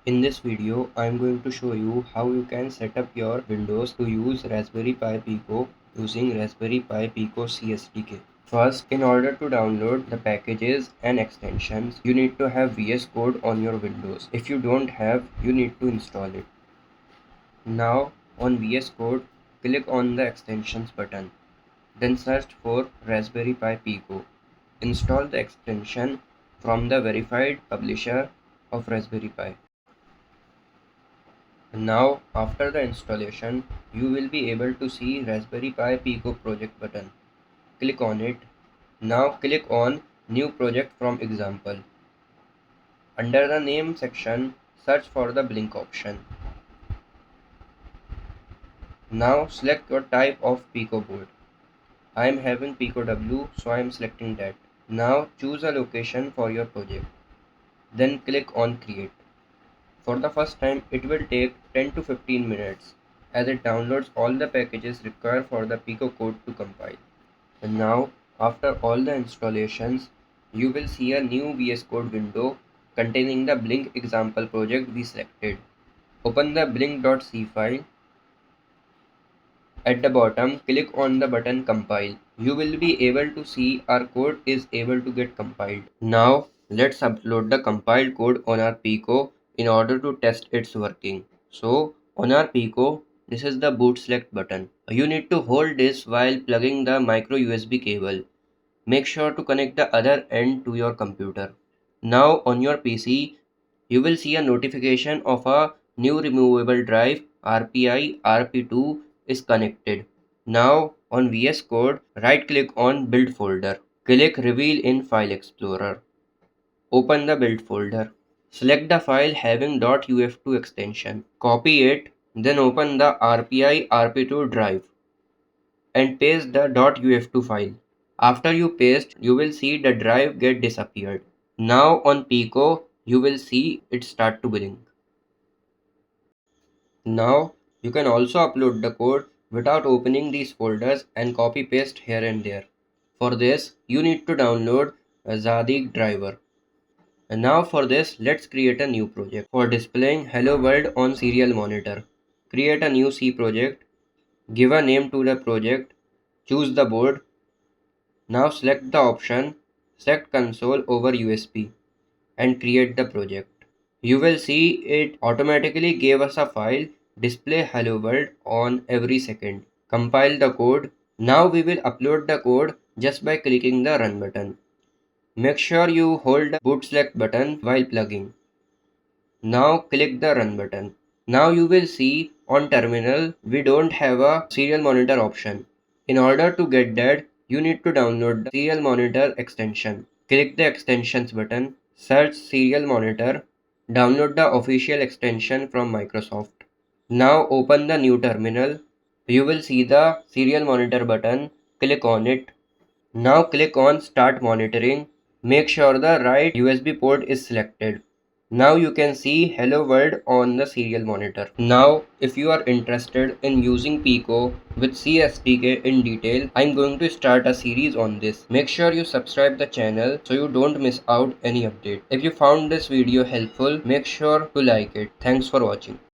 In this video, I am going to show you how you can set up your Windows to use Raspberry Pi Pico using Raspberry Pi Pico SDK. First, in order to download the packages and extensions, you need to have VS Code on your Windows. If you don't have, you need to install it. Now, on VS Code, click on the extensions button. Then search for Raspberry Pi Pico. Install the extension from the verified publisher of Raspberry Pi. Now, after the installation, you will be able to see Raspberry Pi Pico project button. Click on it. Now click on New Project from Example. Under the Name section, search for the Blink option. Now select your type of Pico board. I am having Pico W, so I am selecting that. Now choose a location for your project. Then click on Create. For the first time, it will take 10 to 15 minutes as it downloads all the packages required for the Pico code to compile. And now, after all the installations, you will see a new VS Code window containing the Blink example project we selected. Open the blink.c file. At the bottom, click on the button Compile. You will be able to see our code is able to get compiled. Now, let's upload the compiled code on our Pico in order to test its working. So, on our Pico, this is the boot select button. You need to hold this while plugging the micro USB cable. Make sure to connect the other end to your computer. Now on your PC, you will see a notification of a new removable drive RPI RP2 is connected. Now on VS Code, right click on Build folder. Click Reveal in File Explorer. Open the build folder. Select the file having .uf2 extension. Copy it, then open the RPI RP2 drive and paste the .uf2 file. After you paste, you will see the drive get disappeared. Now on Pico, you will see it start to blink. Now you can also upload the code without opening these folders and copy paste here and there. For this, you need to download a Zadig driver. And now for this, let's create a new project. For displaying Hello World on serial monitor, create a new C project, give a name to the project, choose the board. Now select the option, select console over USB and create the project. You will see it automatically gave us a file display hello world on every second. Compile the code. Now we will upload the code just by clicking the run button. Make sure you hold the boot select button while plugging. Now click the run button. Now you will see on terminal we don't have a serial monitor option. In order to get that, you need to download the serial monitor extension. Click the extensions button, search serial monitor, download the official extension from Microsoft. Now open the new terminal. You will see the serial monitor button. Click on it. Now click on start monitoring. Make sure the right USB port is selected. Now you can see Hello World on the serial monitor. Now if you are interested in using Pico with CSDK in detail, I'm going to start a series on this. Make sure you subscribe the channel so you don't miss out any update. If you found this video helpful, make sure to like it. Thanks for watching.